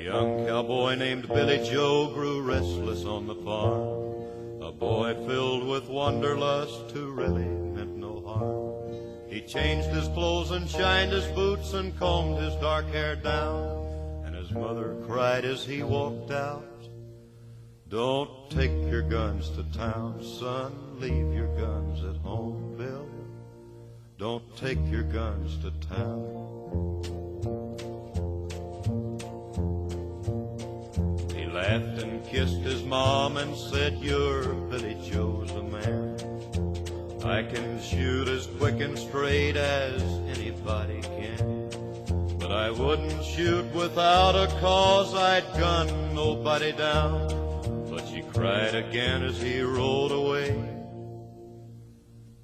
young cowboy named Billy Joe grew restless on the farm. A boy filled with wanderlust who really meant no harm. He changed his clothes and shined his boots and combed his dark hair down. And his mother cried as he walked out, "Don't take your guns to town, son. Leave your guns at home, Bill. Don't take your guns to town." He laughed and kissed his mom and said, "You're Billy Joe's the man. I can shoot as quick and straight as anybody can. But I wouldn't shoot without a cause, I'd gun nobody down." But she cried again as he rode away,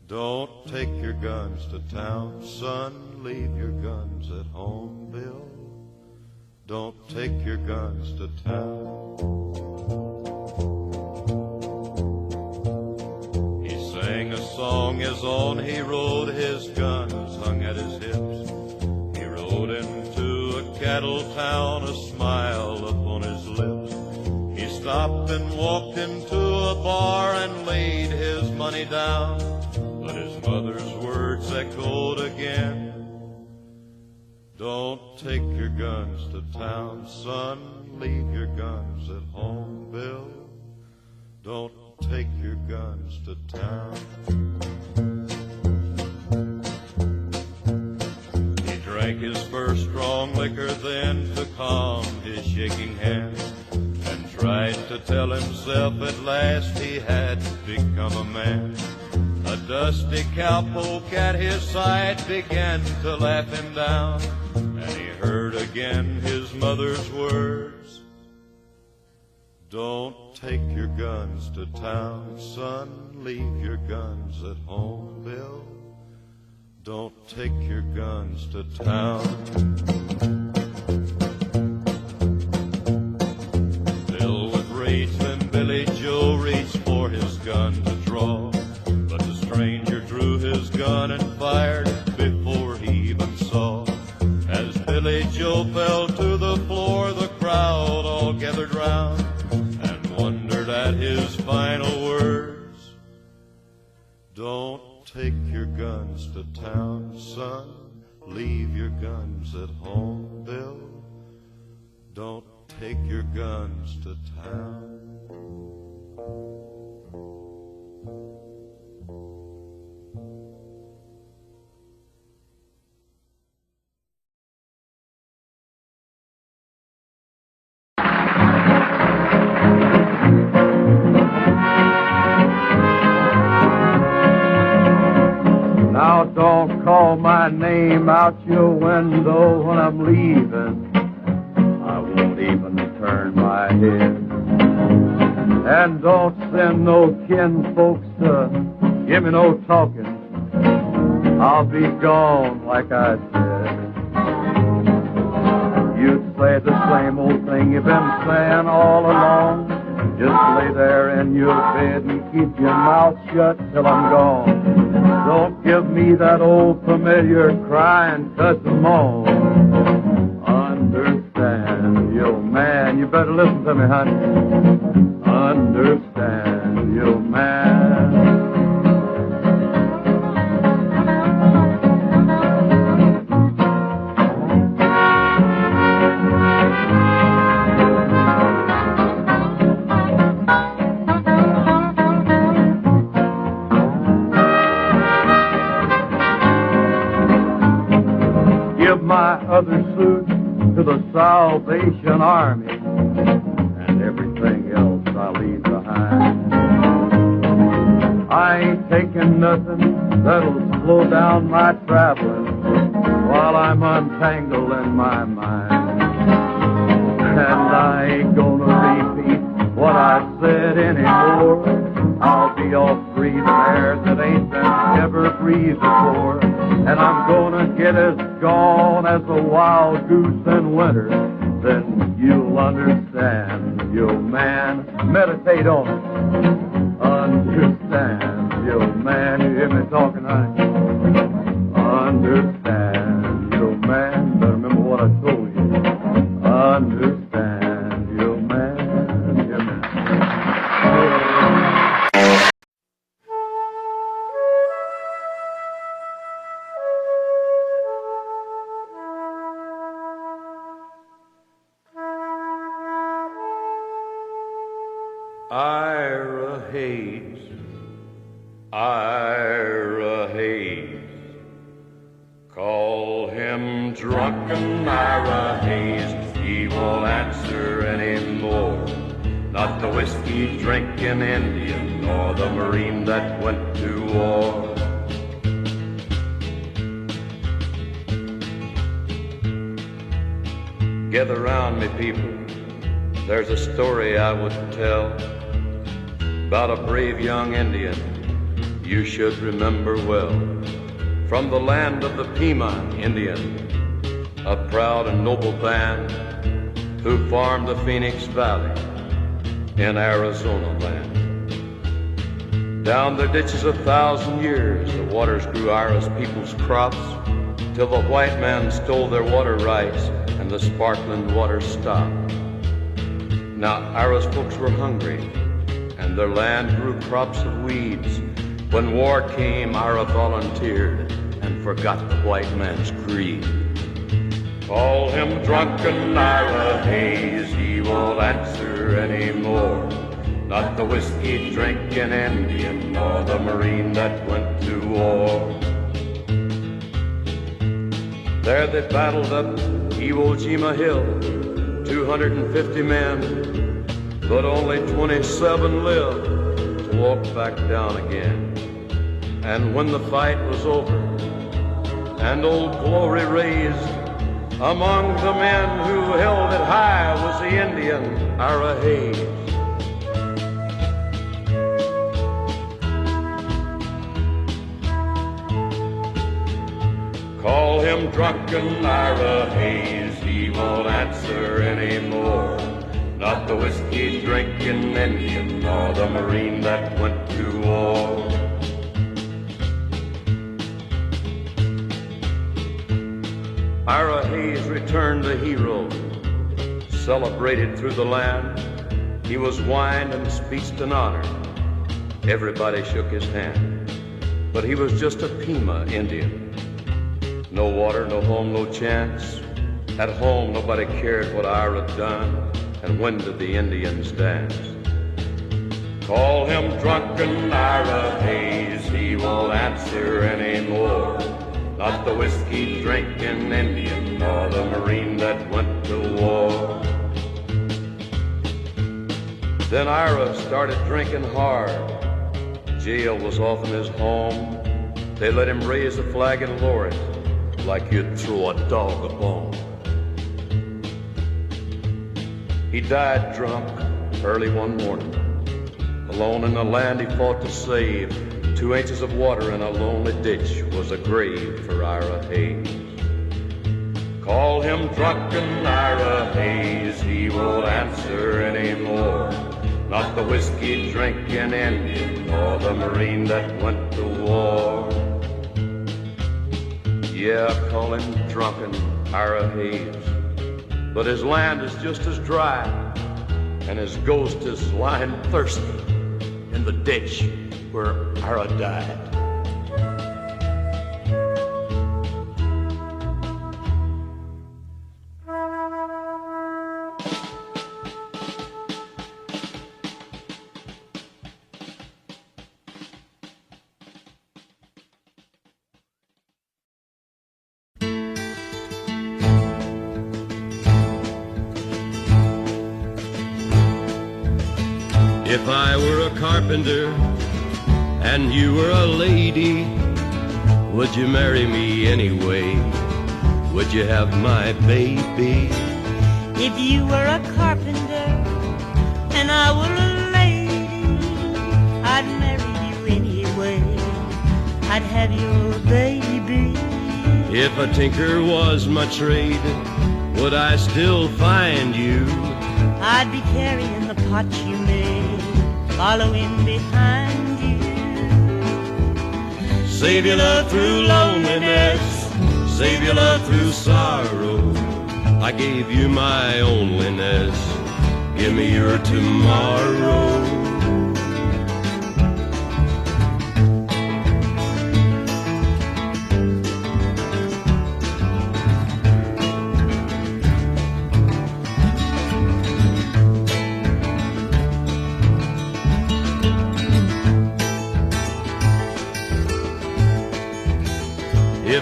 "Don't take your guns to town, son. Leave your guns at home, Bill. Don't take your guns to town." He sang a song his own, he rode, his guns hung at his hips. He rode into a cattle town, a smile upon his lips. He stopped and walked into a bar and laid his money down. But his mother's words echoed again, "Don't take your guns to town, son. Leave your guns at home, Bill. Don't take your guns to town." He drank his first strong liquor then to calm his shaking hands, and tried to tell himself at last he had become a man. A dusty cowpoke at his side began to laugh him down, and he heard again his mother's words, "Don't take your guns to town, son. Leave your guns at home, Bill. Don't take your guns to town." Filled with rage, then Billy Joe reached for his gun to draw. But the stranger drew his gun and fired before he even saw. As Billy Joe fell to the floor, the crowd all gathered round and wondered at his final words, "Don't take your guns to town, son. Leave your guns at home, Bill. Don't take your guns to town." Now don't call my name out your window when I'm leaving. I won't even turn my head. And don't send no kinfolks to give me no talking. I'll be gone like I said. You'd say the same old thing you've been saying all along. Just lay there in your bed and keep your mouth shut till I'm gone. Don't give me that old familiar crying 'cause I'm on. Understand, yo man, you better listen to me, honey. Understand, yo man. Give my other suit to the Salvation Army, and everything else I leave behind. I ain't taking nothing that'll slow down my traveling while I'm untangled in my mind. And I ain't gonna repeat what I said anymore. I'll be off breathing air that ain't been ever breathed before. And I'm gonna get as gone as a wild goose in winter. Then you'll understand, yo man. Meditate on it. Understand, yo man. You hear me talking, honey? Understand, yo man. Better remember what I told you. Understand. Hayes, Ira Hayes. Call him drunken Ira Hayes, he won't answer anymore. Not the whiskey drinking Indian, nor the Marine that went to war. Gather round me, people, there's a story I would tell about a brave young Indian you should remember well. From the land of the Pima Indian, a proud and noble band who farmed the Phoenix Valley in Arizona land. Down their ditches 1,000 years, the waters grew Ira's people's crops, till the white man stole their water rights and the sparkling water stopped. Now Ira's folks were hungry, and their land grew crops of weeds. When war came, Ira volunteered and forgot the white man's greed. Call him drunken Ira Hayes, he won't answer anymore. Not the whiskey drinking Indian, nor the Marine that went to war. There they battled up Iwo Jima Hill, 250 men, but only 27 lived to walk back down again. And when the fight was over and Old Glory raised, among the men who held it high was the Indian Ira Hayes. Call him drunken Ira Hayes, he won't answer anymore. Not the whiskey drinking Indian, nor the Marine that went to war. Ira Hayes returned a hero, celebrated through the land. He was wined and speeched and honored. Everybody shook his hand, but he was just a Pima Indian. No water, no home, no chance. At home, nobody cared what Ira done, and when did the Indians dance? Call him drunken Ira Hayes, he won't answer anymore. Not the whiskey drinking Indian, nor the Marine that went to war. Then Ira started drinking hard. Jail was often his home. They let him raise a flag and lower it, like you'd throw a dog a bone. He died drunk early one morning. Alone in the land he fought to save, 2 inches of water in a lonely ditch was a grave for Ira Hayes. Call him drunken Ira Hayes, he won't answer anymore. Not the whiskey drinking Indian, nor the Marine that went to war. Yeah, call him drunken Ira Hayes, but his land is just as dry, and his ghost is lying thirsty in the ditch where Ira died. If I were a carpenter and you were a lady, would you marry me anyway? Would you have my baby? If you were a carpenter and I were a lady, I'd marry you anyway. I'd have your baby. If a tinker was my trade, would I still find you? I'd be carrying the pot you made, following behind you. Save your love through loneliness, save your love through sorrow. I gave you my onlyness, give me your tomorrow.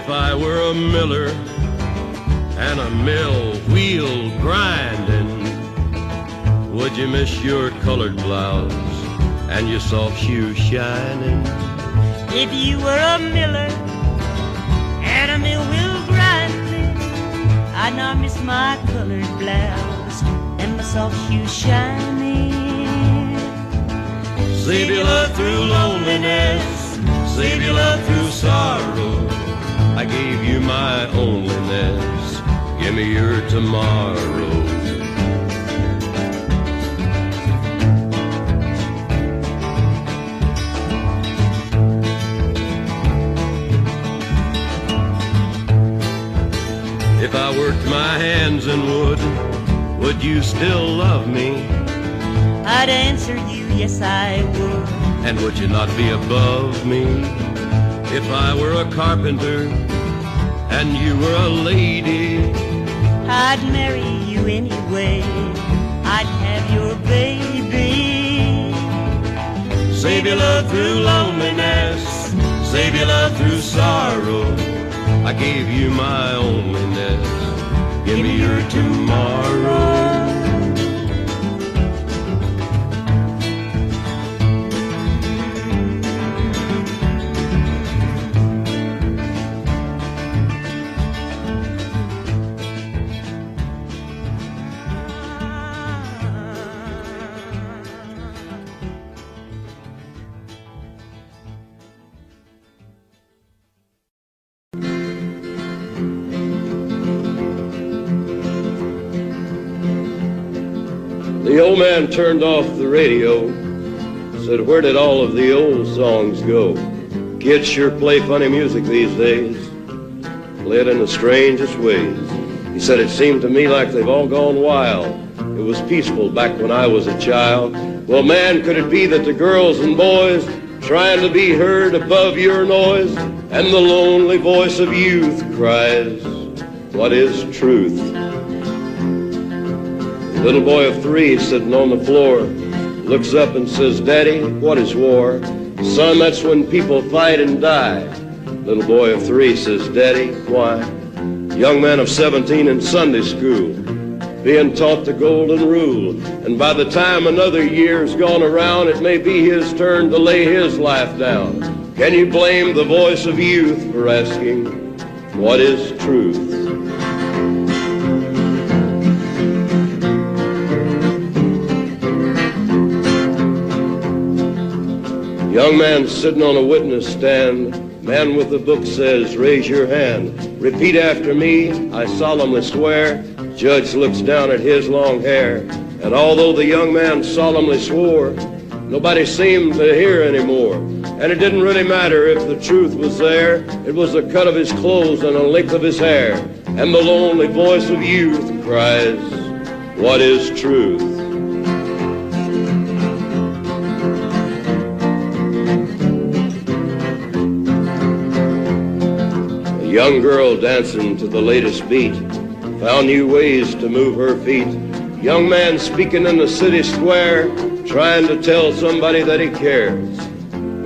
If I were a miller and a mill wheel grinding, would you miss your colored blouse and your soft shoes shining? If you were a miller and a mill wheel grinding, I'd not miss my colored blouse and my soft shoes shining. Save your love through loneliness, save your love through sorrow. I gave you my onlyness, give me your tomorrow. If I worked my hands in would you still love me? I'd answer you, yes I would. And would you not be above me? If I were a carpenter and you were a lady, I'd marry you anyway, I'd have your baby. save your love through loneliness, save your love through sorrow. I gave you my onlyness, give me your tomorrow. The old man turned off the radio, said, where did all of the old songs go? Kids sure play funny music these days, play it in the strangest ways. He said, it seemed to me like they've all gone wild. It was peaceful back when I was a child. Well, man, could it be that the girls and boys trying to be heard above your noise, and the lonely voice of youth cries, what is truth? A little boy of 3 sitting on the floor looks up and says, Daddy, what is war? Son, that's when people fight and die. Little boy of 3 says, Daddy, why? Young man of 17 in Sunday school, being taught the golden rule. And by the time another year's gone around, it may be his turn to lay his life down. Can you blame the voice of youth for asking, what is truth? Young man sitting on a witness stand, man with the book says, raise your hand. Repeat after me, I solemnly swear. Judge looks down at his long hair. And although the young man solemnly swore, nobody seemed to hear anymore. And it didn't really matter if the truth was there. It was the cut of his clothes and the length of his hair. And the lonely voice of youth cries, what is truth? A young girl dancing to the latest beat found new ways to move her feet. Young man speaking in the city square, trying to tell somebody that he cares.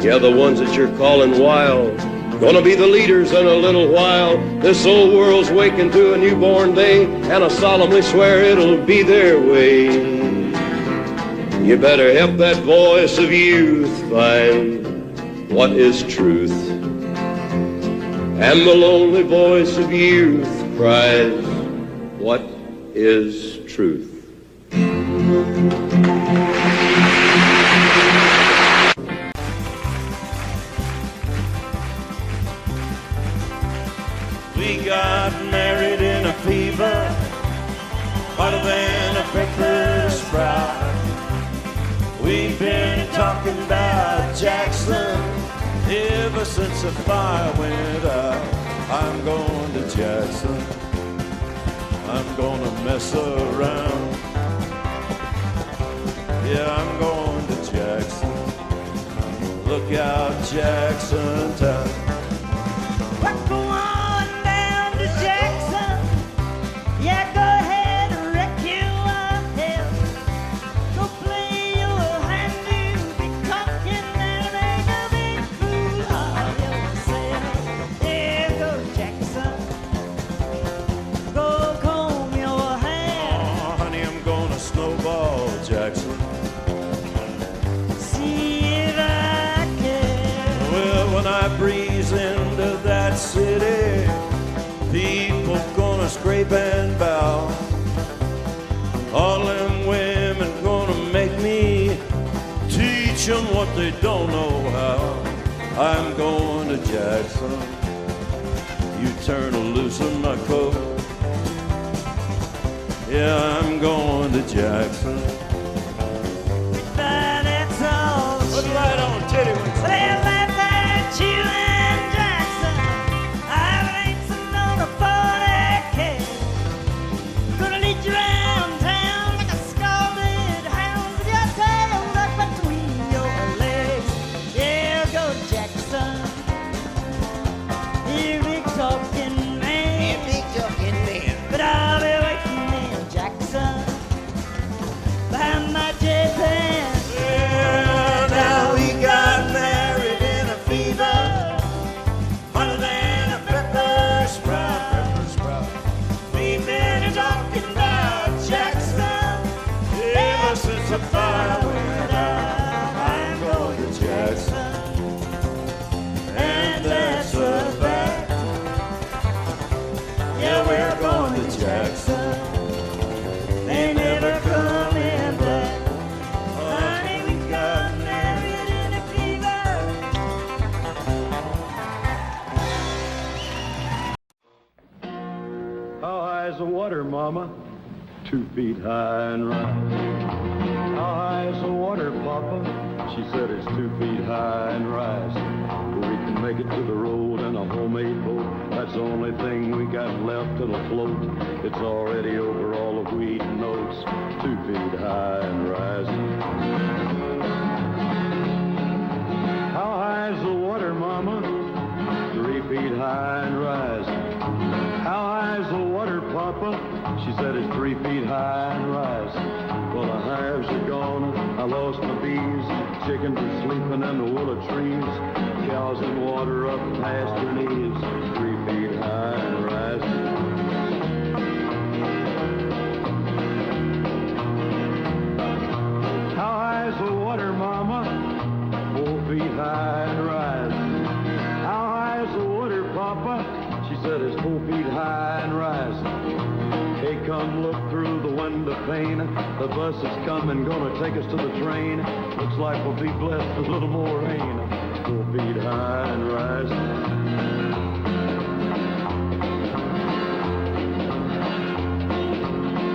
Yeah, the ones that you're calling wild, gonna be the leaders in a little while. This old world's waking to a newborn day, and I solemnly swear it'll be their way. You better help that voice of youth find what is truth. And the lonely voice of youth cries, what is truth? We got married in a fever, hotter than a pepper sprout. We've been talking about Jackson ever since the fire went out. I'm going to Jackson, I'm gonna mess around. Yeah, I'm going to Jackson. Look out, Jackson Town. Go on down to Jackson. Yeah, go ahead and wreck your hell. Go play your hand, you be cocking and make a big fool of yourself. Yeah, go to Jackson. teach them what they don't know how. I'm going to Jackson. You turn loose on my coat. Yeah, I'm going to Jackson. But it's all Put it right on, Teddy. they left at you in Jackson. I ain't sitting on a 40K. Gonna lead you around town like a scalded hound with your tail tucked between your legs. Yeah, go to Jackson. Here big talking man. But I'll be waiting in Jackson behind my jet band. Yeah, now we got married in a fever, hotter than a pepper sprout. We've been talking about Jackson ever since the fire went out. I'm going to Jackson, and that's a fact. Yeah, we're going to Jackson. They never coming back. Honey, we got married in a fever. How high is the water, Mama? 2 feet high and rise. How high is the water, Papa? She said it's 2 feet high and rise. We can make it to the road in a homemade boat. That's the only thing we got left that'll float. It's already over all the wheat and oats. 2 feet high and rising. How high is the water, Mama? 3 feet high and rising. How high is the water, Papa? She said it's 3 feet high and rising. Well, the hives are gone, I lost my bees. Chickens are sleeping in the willow trees. Cows in water up past their knees. 3 feet high and rising. How high is the water, Mama? 4 feet high and rising. How high is the water, Papa? She said it's 4 feet high and rising. Hey, come look through the window pane. The bus is coming, gonna take us to the train. Looks like we'll be blessed with a little more rain. 4 feet high and rising.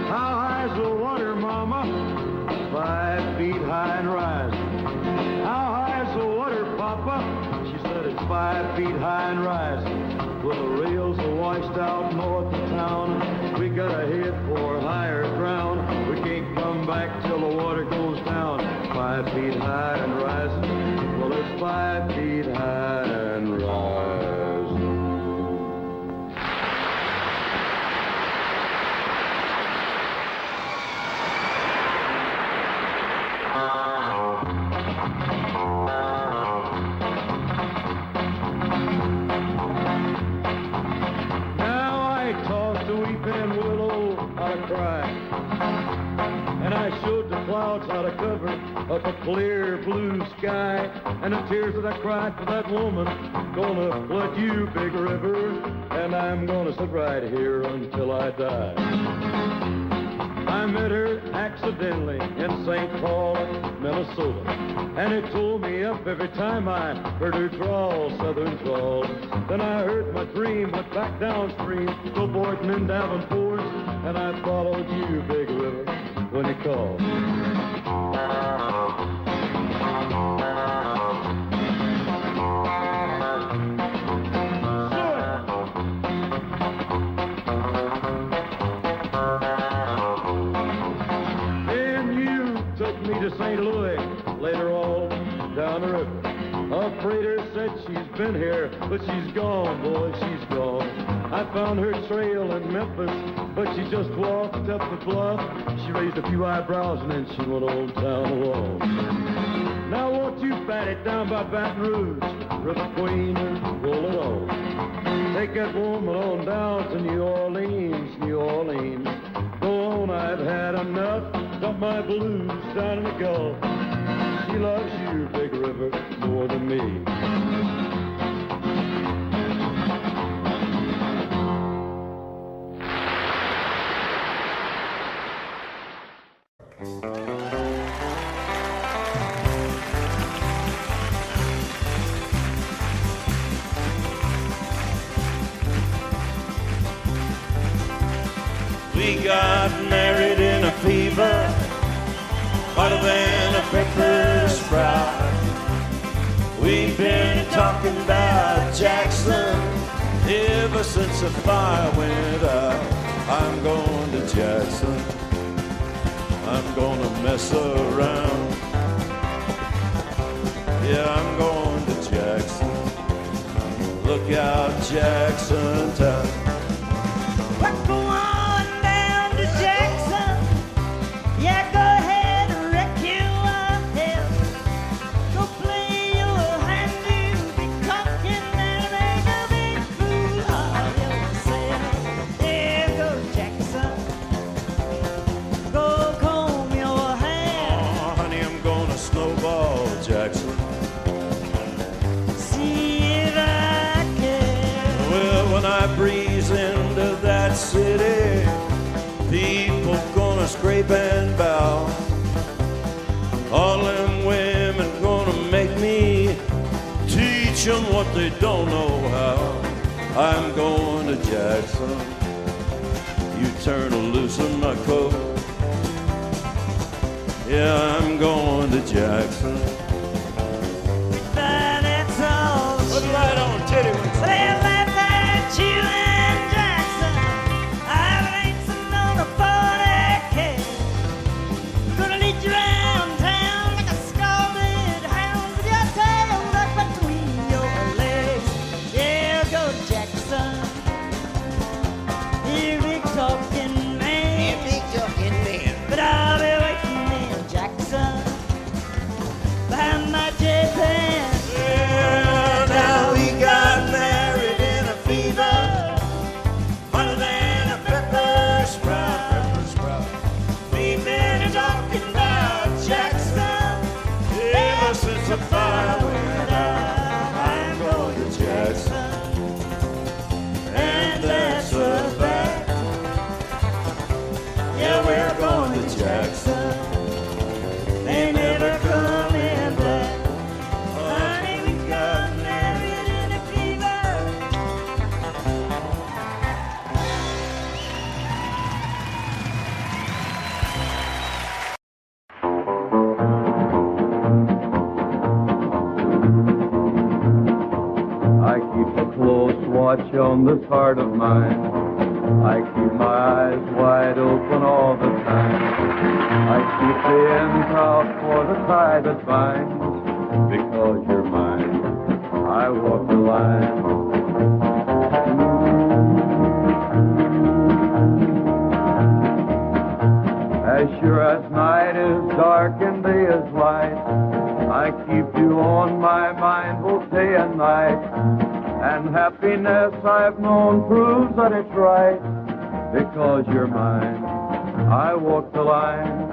How high is the water, Mama? 5 feet high and rising. How high is the water, Papa? She said it's 5 feet high and rising. Well, the rails are washed out north of town. We gotta head for higher ground. We can't come back till the water goes down. 5 feet high and rising. Well, it's 5 feet high and rising. And I showed the clouds how to cover up a clear blue sky. And the tears that I cried for that woman gonna flood you, big river. And I'm gonna sit right here until I die. I met her accidentally in St. Paul, Minnesota. And it tore me up every time I heard her drawl, southern drawl. Then I heard my dream, went back downstream, go boarding in Davenport. And I followed you, big river, when you called. Then you took me to St. Louis, later on, down the river. A freighter said she's been here, but she's gone, boy, she's gone. I found her trail in Memphis, but she just walked up the bluff. She raised a few eyebrows and then she went on down the wall. Now won't you bat it down by Baton Rouge, River Queen, and roll it on. Take that woman on down to New Orleans, New Orleans. Go on, I've had enough, dump my blues down in the Gulf. She loves you, big river, more than me. We got married in a fever, hotter than a pepper sprout. We've been talking about Jackson ever since the fire went out. I'm going to Jackson, I'm gonna mess around. Yeah, I'm going to Jackson. Look out, Jackson Town. Go on down to Jackson. Yeah, go ahead and wreck your head. Go play your hand, you'll be cocking and make a big fool of yourself. Yeah, go Jackson. Go comb your hair. Oh, honey, I'm gonna snowball Jackson. See if I can. Well, when I breeze into that city, people gonna scrape and bow. All them women gonna make me teach them what they don't know how. I'm going to Jackson. You turn loose in my coat. Yeah, I'm going to Jackson. But that's all. Put the light on, Teddy. Well, laugh at you and Jackson. I've racing on a 40K. Gonna lead you around town like a scalded hound with your tail tucked between your legs. Yeah, go Jackson. You big talking man. But I'll be waiting in Jackson behind my J-Pan. Well, now we got married in a fever, hotter than a pepper sprout. We've been talking about Jackson ever since the fire went out. I'm going to Jackson, and that's a fact. Yeah, we're going to Jackson. They never come in back. Honey, we got married in a fever. I keep a close watch on this heart of mine. I keep my eyes wide open all the time. I keep the ends out for the tie that binds. Because you're mine, I walk the line. As sure as night is dark and day is light, I keep you on my mind both day and night. And happiness I've known proves that it's right. Because you're mine, I walk the line.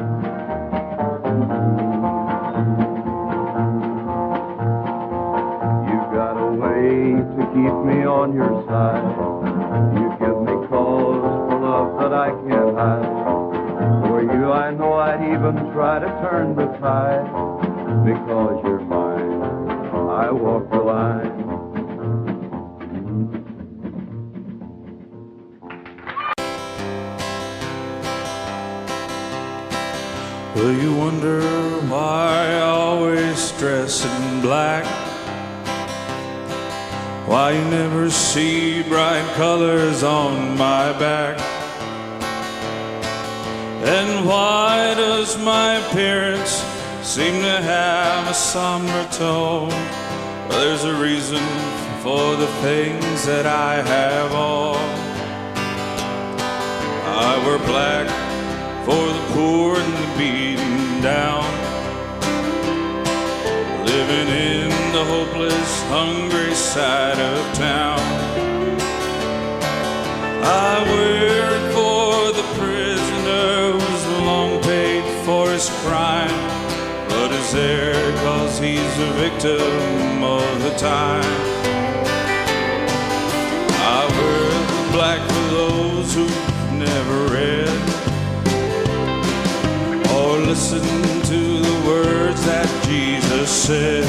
You've got a way to keep me on your side. You give me cause for love that I can't hide. For you I know I'd even try to turn the tide. Because you're mine, I walk the line. Well, you wonder why I always dress in black, why you never see bright colors on my back, and why does my appearance seem to have a somber tone? Well, there's a reason for the things that I have on. I wear black for the poor and the beaten down, living in the hopeless, hungry side of town. I wear it for the prisoner who's long paid for his crime, but is there 'cause he's a victim of the time. I wear the black for those who've never read or listen to the words that Jesus said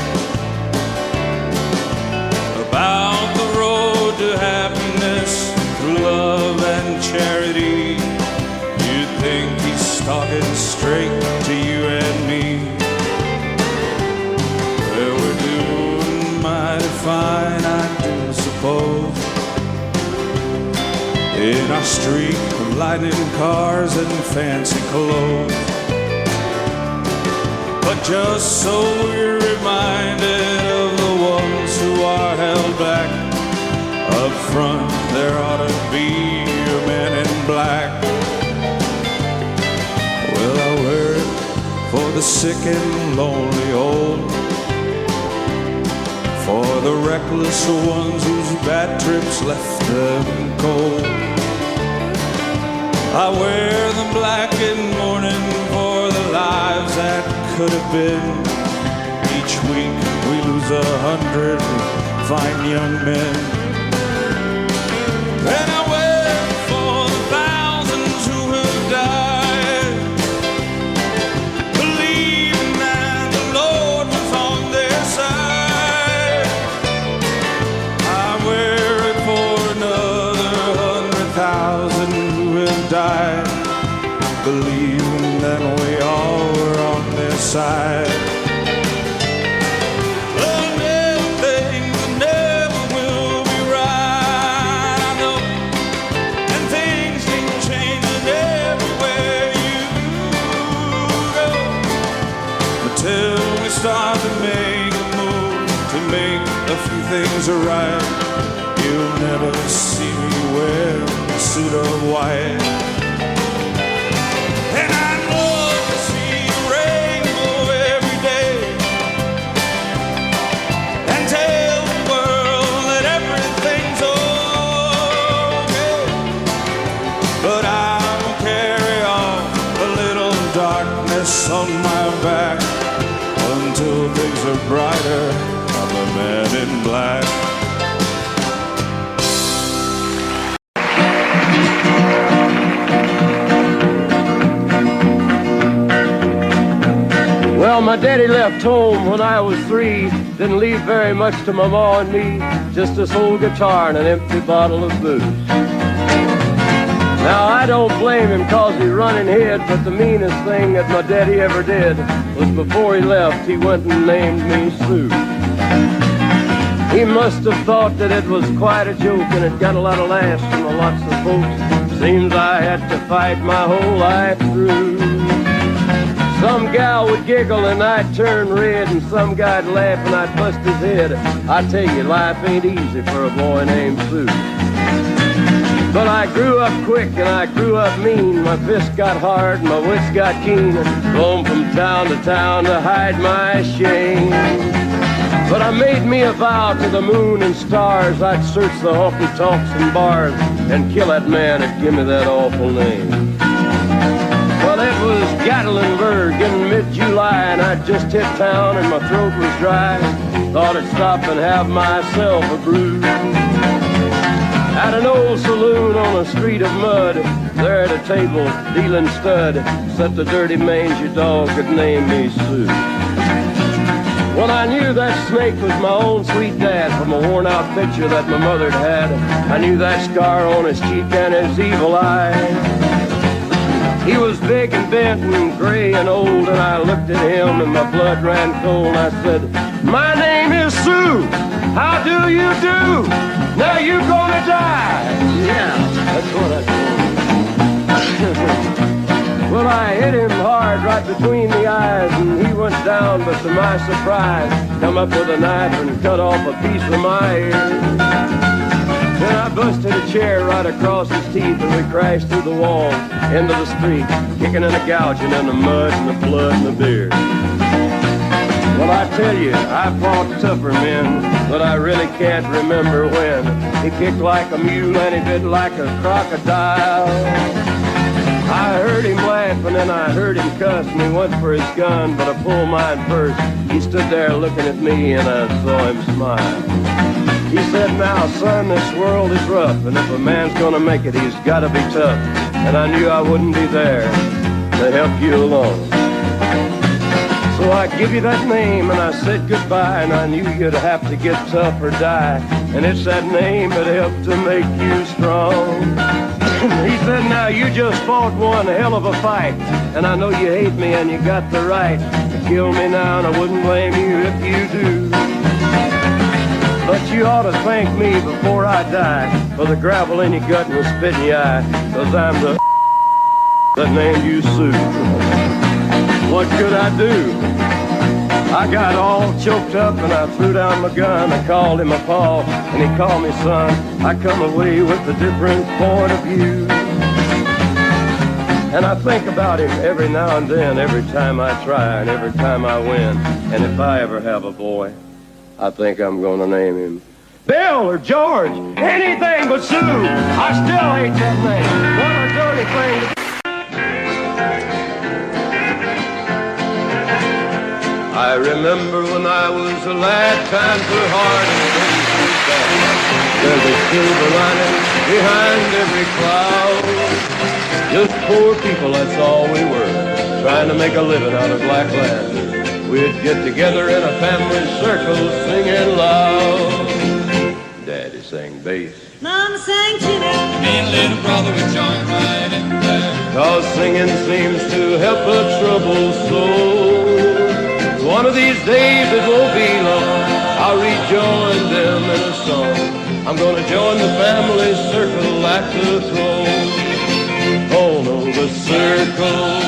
about the road to happiness through love and charity. talking straight to you and me. Well, we're doing mighty fine, I do suppose, in our streak of lightning cars and fancy clothes. But just so we're reminded of the ones who are held back, up front there ought to be a man in black. Well, I wear it for the sick and lonely old, for the reckless ones whose bad trips left them cold. I wear the black in mourning for the lives that could have been. Each week we lose 100 fine young men. And I wear it for the thousands who have died, believing that the Lord was on their side. I wear it for another 100,000 who have died, believing that we all were on their side. Start to make a move, to make a few things right, you'll never see me wear a suit of white. And I love to see a rainbow every day, and tell the world that everything's okay. But I will carry on a little darkness on my back until things are brighter. I'm a man in black. Well, my daddy left home when I was 3. Didn't leave very much to my ma and me, just this old guitar and an empty bottle of booze. Now, I don't blame him 'cause he run and hid, but the meanest thing that my daddy ever did was before he left, he went and named me Sue. He must have thought that it was quite a joke, and it got a lot of laughs from lots of folks. Seems I had to fight my whole life through. Some gal would giggle and I'd turn red, and some guy'd laugh and I'd bust his head. I tell you, life ain't easy for a boy named Sue. But I grew up quick and I grew up mean. My fists got hard and my wits got keen. Roamed from town to hide my shame. But I made me a vow to the moon and stars, I'd search the honky-tonks and bars and kill that man that give me that awful name. Well, it was Gatlinburg in mid-July, and I'd just hit town and my throat was dry. Thought I'd stop and have myself a brew. At an old saloon on a street of mud, there at a table, dealing stud, sat the dirty mangy dog that named me Sue. Well, I knew that snake was my own sweet dad from a worn-out picture that my mother'd had. I knew that scar on his cheek and his evil eye. He was big and bent and gray and old, and I looked at him and my blood ran cold. I said, "My name is Sue. How do you do? Now you gonna die." Yeah, that's what I told him. Well, I hit him hard right between the eyes, and he went down, but to my surprise, come up with a knife and cut off a piece of my ear. Then I busted a chair right across his teeth, and we crashed through the wall into the street, kicking and a gouging in the mud and the blood and the beer. Well, I tell you, I fought tougher men, but I really can't remember when. He kicked like a mule and he bit like a crocodile. I heard him laugh and then I heard him cuss, and he went for his gun, but I pulled mine first. He stood there looking at me and I saw him smile. He said, "Now, son, this world is rough, and if a man's gonna make it, he's gotta be tough." And I knew I wouldn't be there to help you along. So I give you that name and I said goodbye, and I knew you'd have to get tough or die. And it's that name that helped to make you strong. He said, "Now you just fought one hell of a fight, and I know you hate me and you got the right to kill me now, and I wouldn't blame you if you do. But you ought to thank me before I die for the gravel in your gut and the spit in your eye, 'cause I'm the that named you Sue. What could I do? I got all choked up and I threw down my gun. I called him a paw and he called me son. I come away with a different point of view. And I think about him every now and then, every time I try and every time I win. And if I ever have a boy, I think I'm gonna name him Bill or George, anything but Sue. I still hate that name. What a dirty thing to do. I remember when I was a lad, times were hard and things were bad. There's a silver lining behind every cloud. Just poor people, that's all we were, trying to make a living out of black land. We'd get together in a family circle singing loud. Daddy sang bass, Mama sang tenor. Me and little brother would join right in there. 'cause singing seems to help a troubled soul. One of these days it won't be long, I'll rejoin them in a song. I'm gonna join the family circle at the throne. Oh no, the circle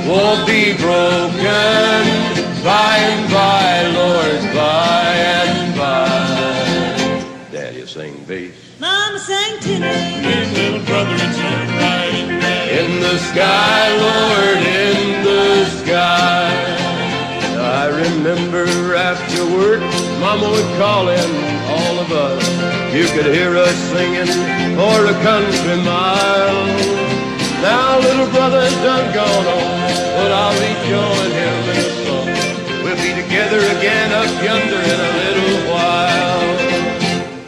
won't be broken. By and by, Lord, by and by. Daddy sing bass. Mama sang tenor. Me and little brother would join right in there. In the sky, Lord, in the sky. I remember after work, Mama would call in all of us. You could hear us singing for a country mile. Now little brother's done gone on, but I'll rejoin him in a song. We'll be together again up yonder in a little while.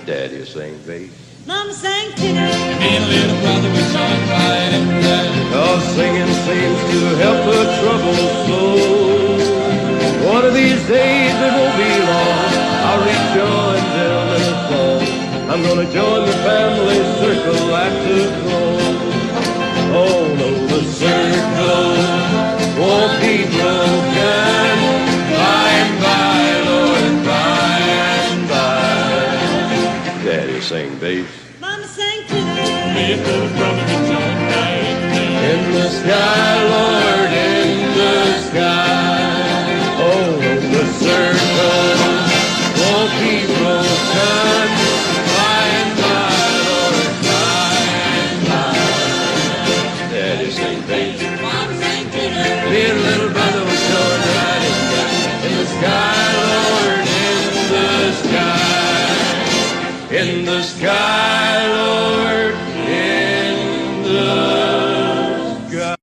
Daddy sang bass. Mama sang tenor. Me and little brother would join right in there. 'Cause singing seems to help a troubled soul. One of these days it won't be long, I'll rejoin them in a song. I'm gonna join the family circle at the throne. Oh no, the circle won't be broken. By and by, Lord, by and by. Daddy sang bass. Mama sang tenor. Me and little brother would join right in there. In the sky, Lord, in the sky. Oh, the circle won't be broken. By and by, Lord, by and by. Daddy sing bass. Mama sang tenor. Me and little brother was going right in there. In the sky, Lord, in the sky. In the sky, Lord, in the sky.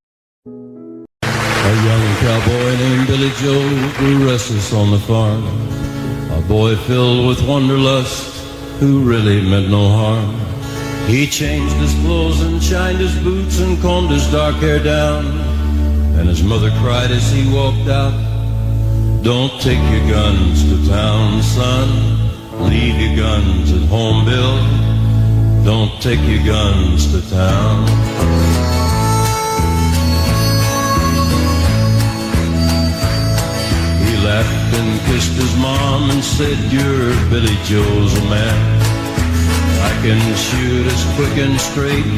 A young cowboy named Billy Joe grew restless on the farm. A boy filled with wanderlust who really meant no harm. He changed his clothes and shined his boots and combed his dark hair down. And his mother cried as he walked out, "Don't take your guns to town, son. Leave your guns at home, Bill. Don't take your guns to town." He laughed and kissed his mom and said, "You're Billy Joe's a man. I can shoot as quick and straight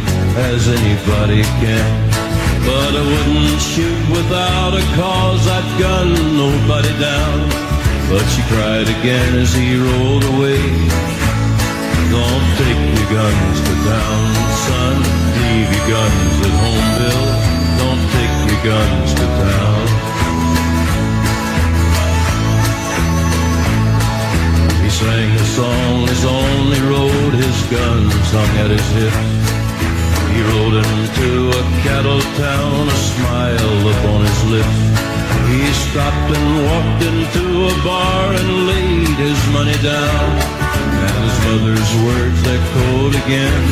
as anybody can. But I wouldn't shoot without a cause, I'd gun nobody down." But she cried again as he rolled away, "Don't take your guns to town, son. Leave your guns at home, Bill. Don't take your guns to town." He sang a song as on he rode, his guns hung at his hips. He rode into a cattle town, a smile upon his lips. He stopped and walked into a bar and laid his money down. And his mother's words echoed again,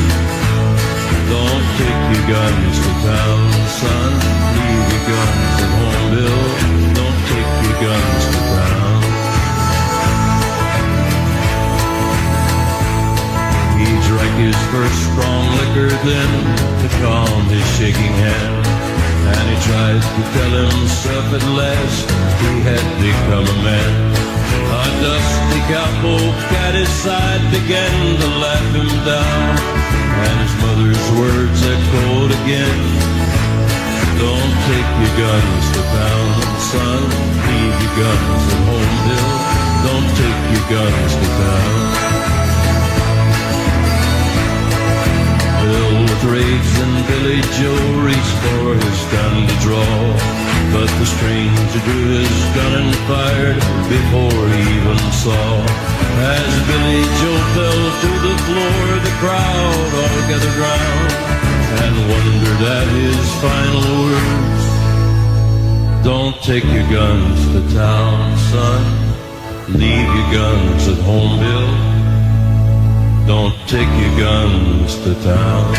"Don't take your guns to town, son. Leave your guns at home, Bill. Don't take your guns to town." He drank his first strong liquor then to calm his shaking hand, and he tried to tell himself at last he had become a man. A dusty cowpoke at his side began to laugh him down, and his mother's words echoed again. Don't take your guns to town, son. Leave your guns at home, Bill. Don't take your guns to town. Bill with rage and Billy Joe reached for his gun to draw, but the stranger drew his gun and fired before he even saw. As Billy Joe fell to the floor, the crowd all gathered round and wondered at his final words. Don't take your guns to town, son. Leave your guns at home, Bill. Don't take your guns to town.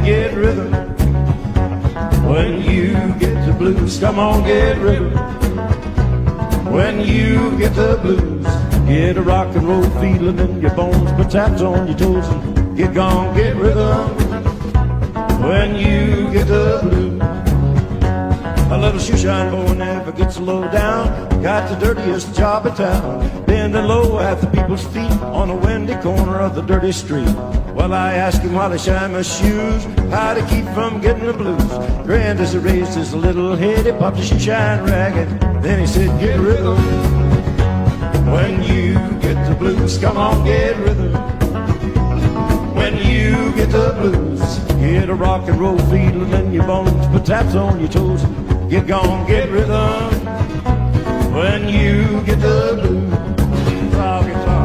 Get rhythm when you get the blues. Come on, get rhythm when you get the blues. Get a rock and roll feeling in your bones, put taps on your toes and get gone. Get rhythm when you get the blues. A little shoeshine boy never gets low down, got the dirtiest job in town, bending low at the people's feet on a windy corner of the dirty street. Well, I asked him while he shined my shoes how to keep from getting the blues. Grinned as he raised his little head, he popped his shoeshine rag, and then he said, get rhythm when you get the blues. Come on, get rhythm when you get the blues. Get a rock and roll feeling in your bones, put taps on your toes, and get gone, get rhythm when you get the blues. Oh, guitar.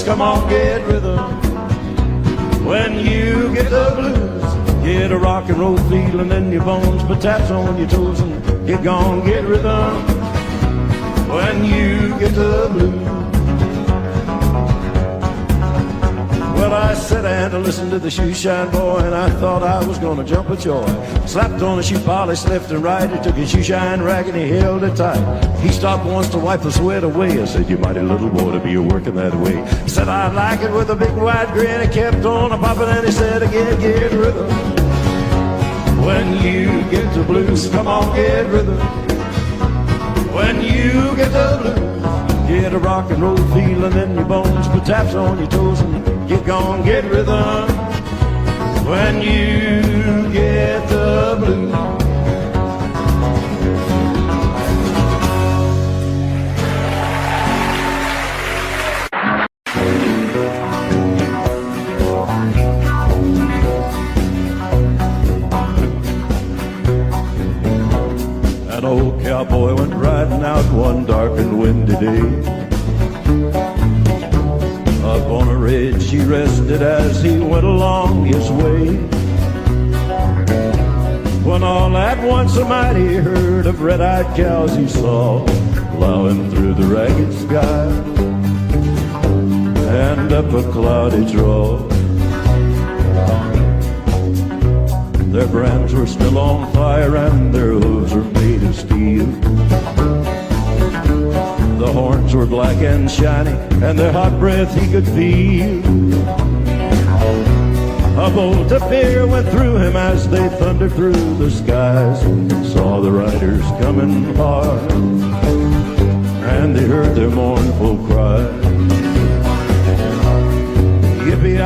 Come on, get rhythm when you get the blues. Get a rock and roll feeling in your bones, put taps on your toes and get gone. Get rhythm when you get the blues. Well, I sat down to listen to the shoeshine boy, and I thought I was gonna jump with joy. Slapped on the shoe polish left and right, he took his shoeshine rag and he held it tight. He stopped once to wipe the sweat away. I said, you mighty little boy to be working that way. He said, I like it with a big wide grin. He kept on a popping and he said again, get rhythm when you get the blues. Come on, get rhythm when you get the blues. Get a rock and roll feeling in your bones, put taps on your toes and get gone, get rhythm when you get the blues. An old cowboy went riding out one dark and windy day. Up on a ridge he rested as he went along his way, when all at once a mighty herd of red-eyed cows he saw plowing through the ragged sky and up a cloudy draw. Their brands were still on fire and their hooves were made of steel. The horns were black and shiny, and their hot breath he could feel. A bolt of fear went through him as they thundered through the skies. Saw the riders coming hard, and they heard their mournful cry. Yippee-yi,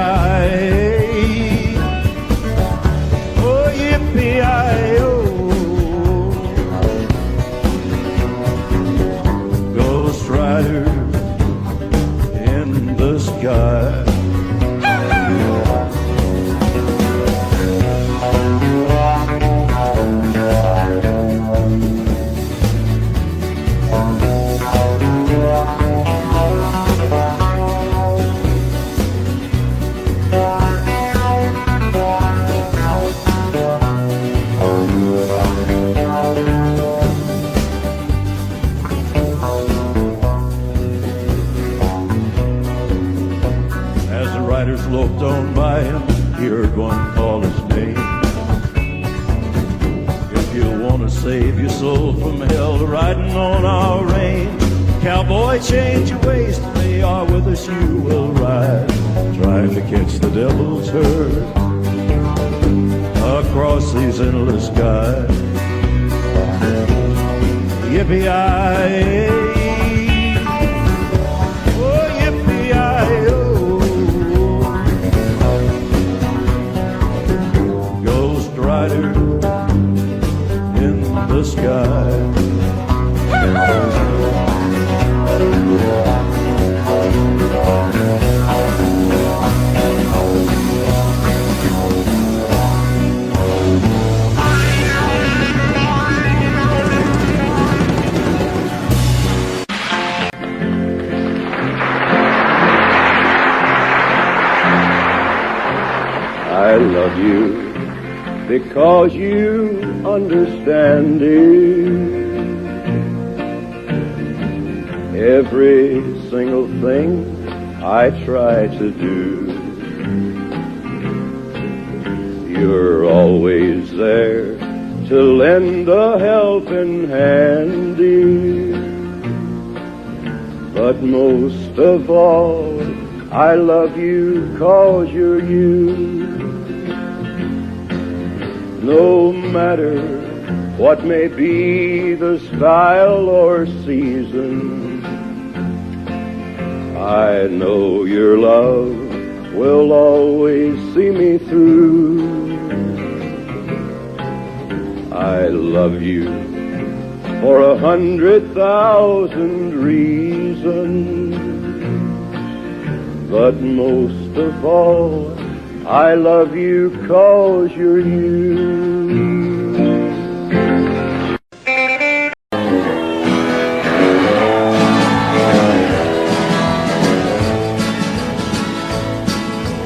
oh yippee-yi-oh. Rider in the sky. the riders loped on by him, he heard one call his name. If you want to save your soul from hell, riding on our range, cowboy, change your ways, they are with us, you will ride, trying to catch the devil's herd across these endless skies. Yippee-yi-yi, oh yippee-yi-oh, Ghost rider in the sky. I love you because you understand it. Every single thing I try to do, you're always there to lend a helping hand, dear. But most of all, I love you 'cause you're you. No matter what may be the style or season, I know your love will always see me through. I love you for 100,000 reasons, but most of all, I love you 'cause you're you.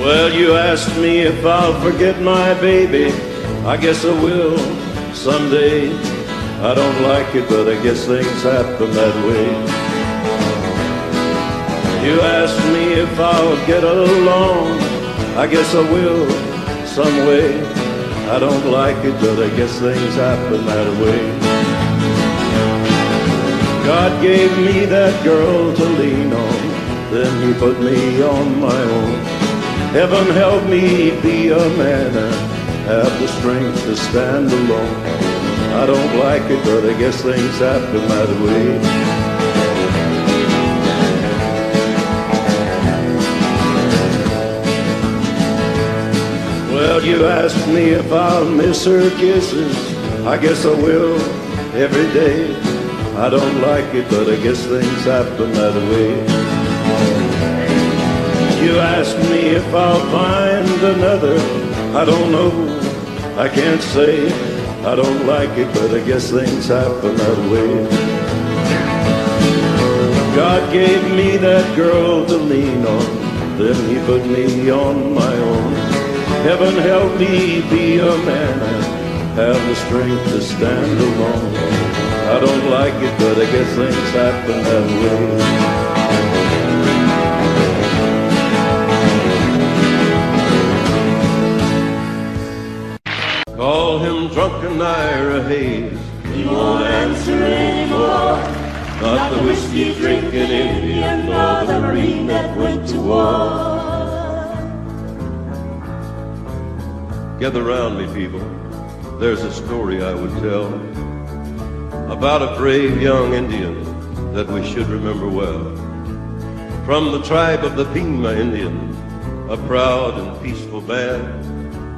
Well, you asked me if I'll forget my baby. I guess I will someday. I don't like it, but I guess things happen that way. You asked me if I'll get along. I guess I will some way. I don't like it, but I guess things happen that way. God gave me that girl to lean on, then he put me on my own. Heaven help me be a man and have the strength to stand alone. I don't like it, but I guess things happen that way. Well, you asked me if I'll miss her kisses. I guess I will every day. I don't like it, but I guess things happen that way. You asked me if I'll find another. I don't know, I can't say. I don't like it, but I guess things happen that way. God gave me that girl to lean on, then he put me on my own. Heaven help me be a man and have the strength to stand alone. I don't like it, but I guess things happen that way. Call him drunken Ira Hayes. He won't answer anymore. Not the whiskey drinking Indian nor the Marine that went to war. Gather round me, people. There's a story I would tell about a brave young Indian that we should remember well. From the tribe of the Pima Indian, a proud and peaceful band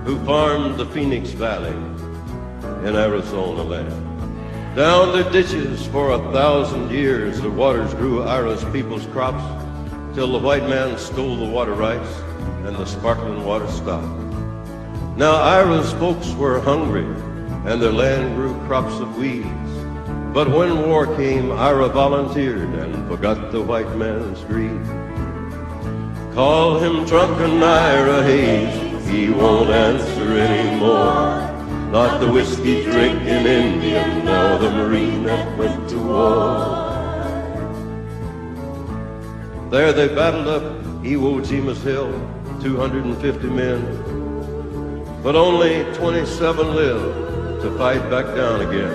who farmed the Phoenix Valley in Arizona land. Down their ditches for 1,000 years, the waters grew Ira's people's crops till the white man stole the water rights and the sparkling water stopped. Now Ira's folks were hungry and their land grew crops of weeds. But when war came, Ira volunteered and forgot the white man's greed. Call him drunken Ira Hayes, he won't answer anymore. Not the whiskey drinking Indian, nor the Marine that went to war. There they battled up Iwo Jima's hill, 250 men, but only 27 lived to fight back down again.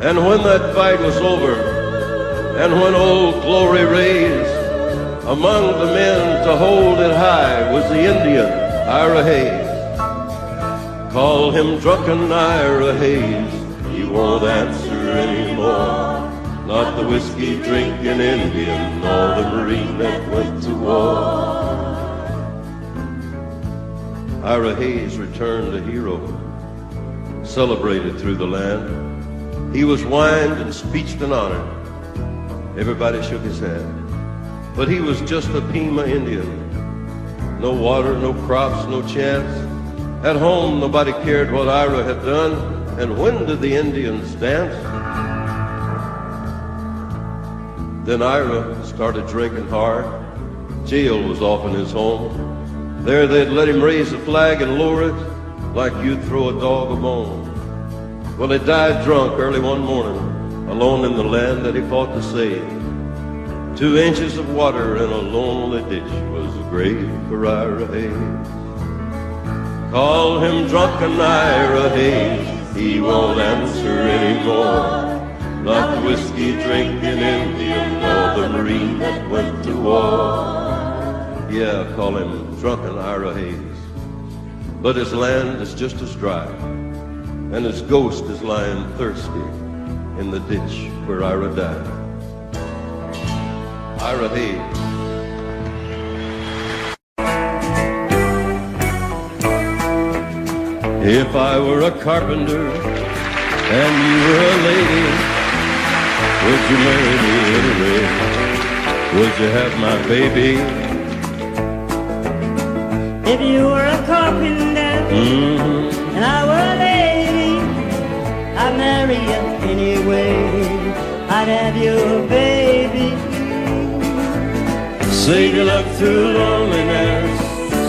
And when that fight was over, and when Old Glory raised, among the men to hold it high was the Indian, Ira Hayes. Call him drunken Ira Hayes, he won't answer anymore. Not the whiskey drinking Indian, nor the Marine that went to war. Ira Hayes returned a hero, celebrated through the land. He was wined and speeched and honored. Everybody shook his hand. But he was just a Pima Indian. No water, no crops, no chance. At home, nobody cared what Ira had done. And when did the Indians dance? Then Ira started drinking hard. Jail was often his home. There they'd let him raise the flag and lower it like you'd throw a dog a bone. Well, he died drunk early one morning, alone in the land that he fought to save. 2 inches of water in a lonely ditch was a grave for Ira Hayes. Call him drunken Ira Hayes, he won't answer anymore. Not the whiskey drinking Indian, nor the Marine that went to war. Yeah, call him drunken Ira Hayes. But his land is just as dry, and his ghost is lying thirsty in the ditch where Ira died. Ira Hayes. If I were a carpenter and you were a lady, would you marry me anyway? Would you have my baby? If you were a carpenter and I were a lady, I'd marry you anyway. I'd have your baby. Save your love through loneliness,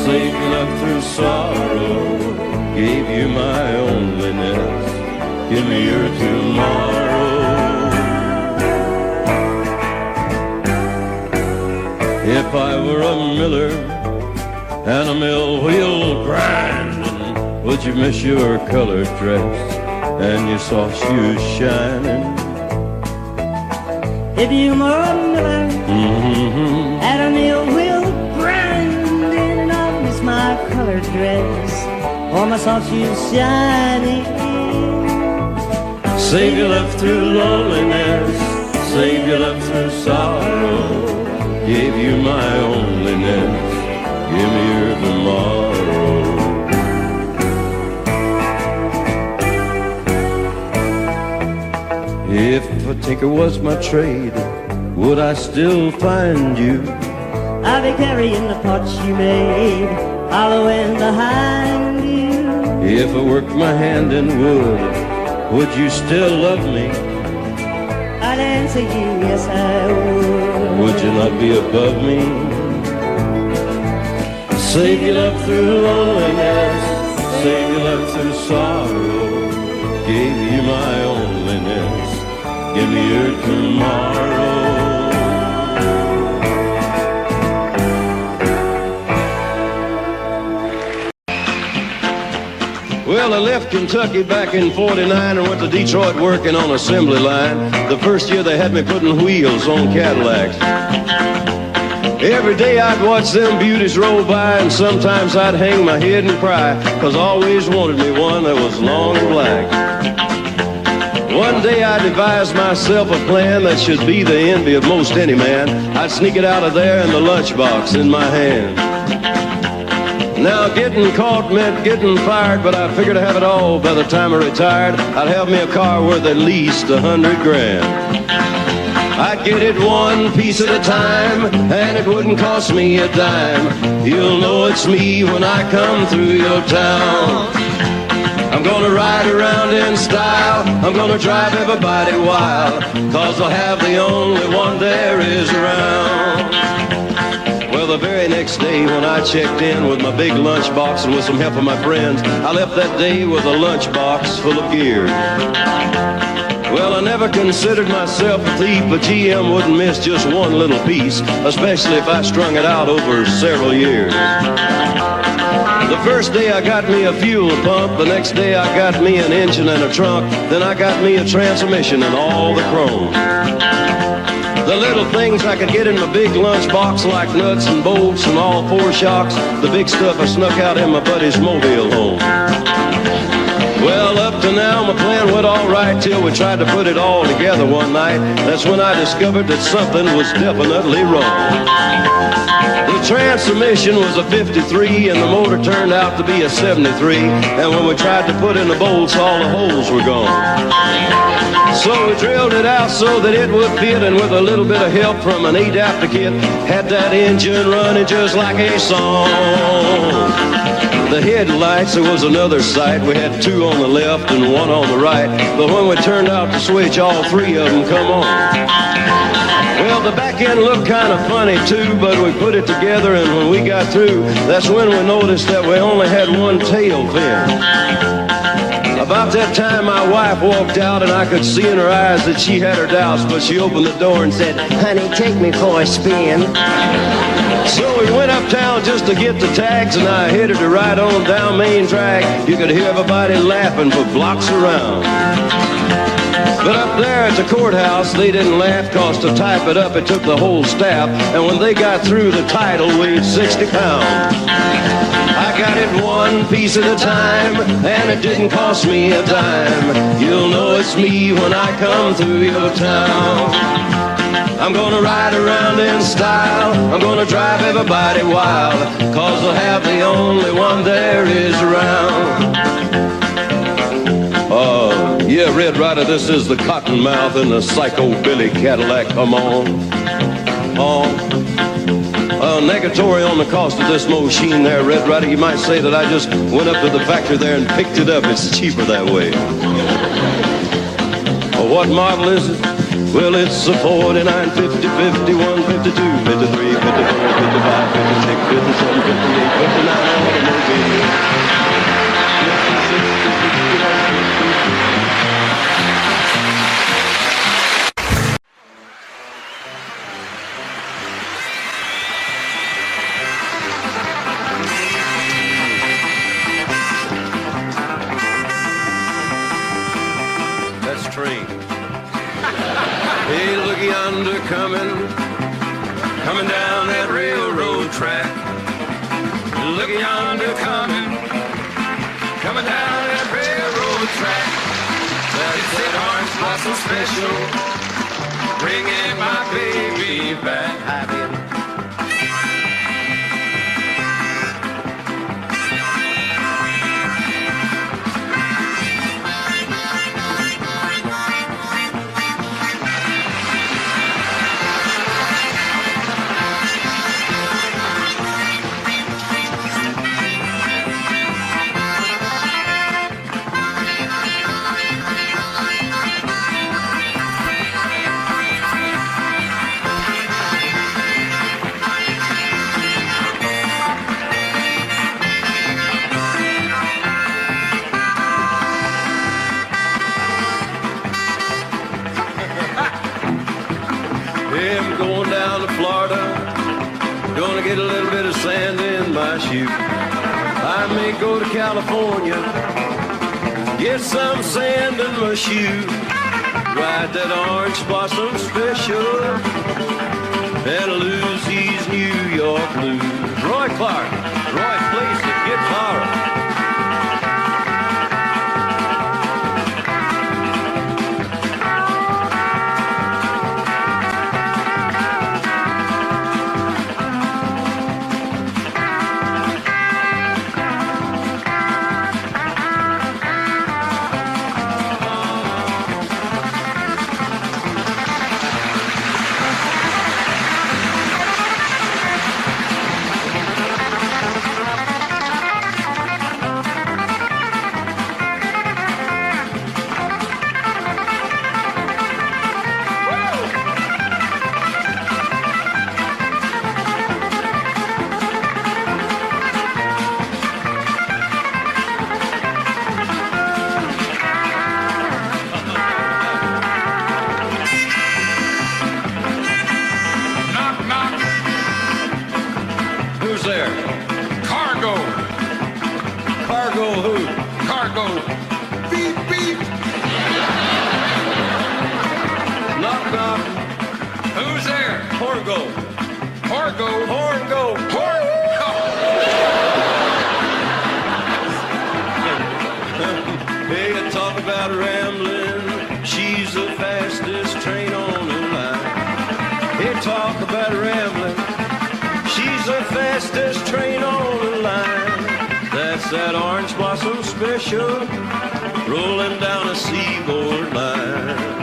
save your love through sorrow. Gave you my onlyness, give me your tomorrow. If I were a miller and a mill wheel grinding, would you miss your colored dress and your soft shoes shining? If you were a miller and a mill wheel grinding, I'd miss my colored dress or my soft shoes shining. Save your love through loneliness, save your love through sorrow. Gave you my onlyness, give me your tomorrow. If a tinker was my trade, would I still find you? I'll be carrying the pots you made, following behind you. If I worked my hand in wood, would you still love me? I'd answer you, yes I would. Would you not be above me? Save your love through loneliness, save your love through sorrow. Gave you my onlyness, give me your tomorrow. Well, I left Kentucky back in '49 and went to Detroit working on assembly line. The first year they had me putting wheels on Cadillacs. Every day I'd watch them beauties roll by, and sometimes I'd hang my head and cry, 'cause I always wanted me one that was long and black. One day I devised myself a plan that should be the envy of most any man. I'd sneak it out of there in the lunchbox in my hand. Now getting caught meant getting fired, but I figured to have it all by the time I retired. I'd have me a car worth at least $100 grand. I'd get it one piece at a time, and it wouldn't cost me a dime. You'll know it's me when I come through your town. I'm gonna ride around in style, I'm gonna drive everybody wild, 'cause I'll have the only one there is around. Well, the very next day when I checked in with my big lunchbox and with some help of my friends, I left that day with a lunchbox full of gear. Well, I never considered myself a thief, but GM wouldn't miss just one little piece, especially if I strung it out over several years. first day I got me a fuel pump, the next day I got me an engine and a trunk, then I got me a transmission and all the chrome. The little things I could get in my big lunchbox, like nuts and bolts and all four shocks, the big stuff I snuck out in my buddy's mobile home. Well, up to now my plan went all right till we tried to put it all together one night. That's when I discovered that something was definitely wrong. The transmission was a 53 and the motor turned out to be a 73, and when we tried to put in the bolts, all the holes were gone. So we drilled it out so that it would fit, and with a little bit of help from an adapter kit, had that engine running just like a song. The headlights, there was another sight. We had two on the left and one on the right, but when we turned out the switch, all three of them come on. Well, the back end looked kind of funny too, but we put it together, and when we got through, that's when we noticed that we only had one tail fin. About that time, my wife walked out, and I could see in her eyes that she had her doubts, but she opened the door and said, "Honey, take me for a spin." So we went uptown just to get the tags, and I headed to ride on down Main Drag. You could hear everybody laughing for blocks around. But up there at the courthouse, they didn't laugh, 'cause to type it up, it took the whole staff, and when they got through, the title weighed 60 pounds. I got it one piece at a time, and it didn't cost me a dime. You'll know it's me when I come through your town. I'm gonna ride around in style, I'm gonna drive everybody wild, 'cause I'll have the only one there is around. Yeah, Red Rider, this is the Cottonmouth and the Psycho Billy Cadillac, come on. Negatory on the cost of this machine there, Red Rider. You might say that I just went up to the factory there and picked it up. It's cheaper that way. What model is it? Well, it's a 49, 50, 51, 52, 53, 54, 55, 56, 57, 58, 59 automobile. Hey, look yonder coming down that railroad track. Look yonder coming down that railroad track. That's that orange blossom special, bringing my baby back. Hi, baby. I'm going down to Florida, gonna get a little bit of sand in my shoe. I may go to California, get some sand in my shoe. Ride that orange blossom special and lose these New York blues. Roy Clark, Roy, please, the guitar. go. Horn go. Horn go. Horn. Hey, I talk about rambling. She's the fastest train on the line. Hey, talk about rambling. She's the fastest train on the line. That's that orange blossom special rolling down a seaboard line.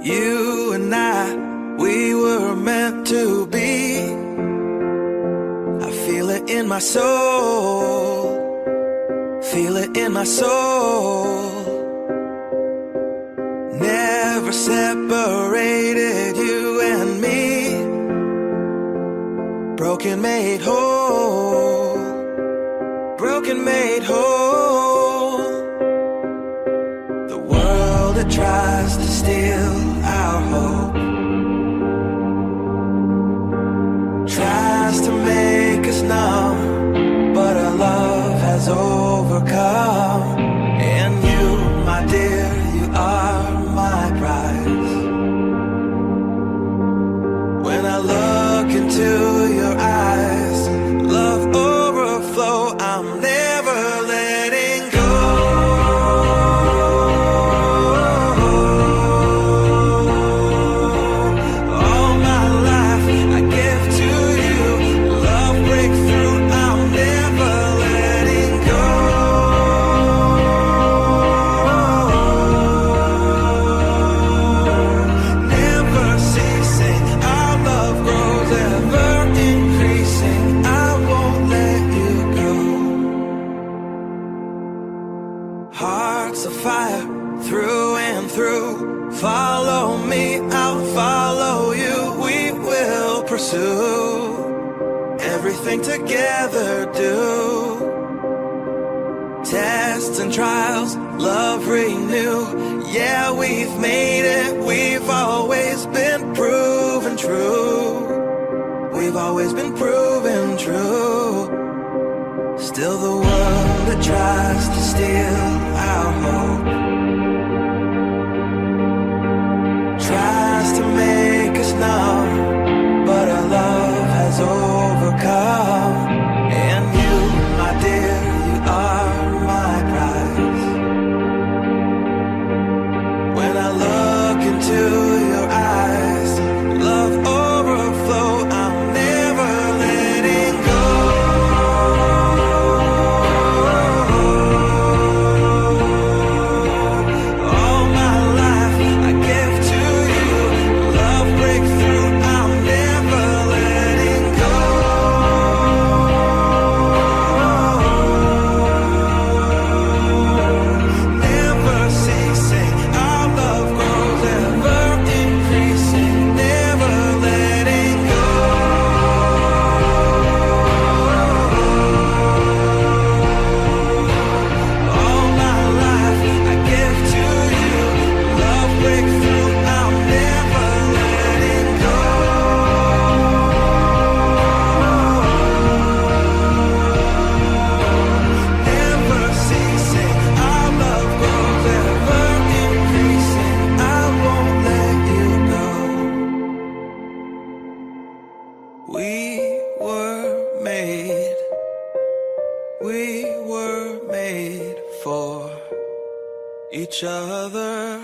You and I, we were meant to be. I feel it in my soul. Feel it in my soul. Never separated, you and me. Broken made whole. Broken made whole. The world that tries to steal our hope tries to make us numb, but our love has overcome. And you, my dear, you are my prize. When I look into your eyes, love overflow, I'm never letting go. Hearts of fire through and through. Follow me, I'll follow you. We will pursue everything together, do. Tests and trials, love renew. Yeah, we've made it. We've always been proven true. We've always been proven true. Still the world that tries to steal our hope tries to make us numb, but our love has overcome. And you, my dear, you are my prize. When I look into your eyes, love overflow, I'm never letting go. We were made for each other.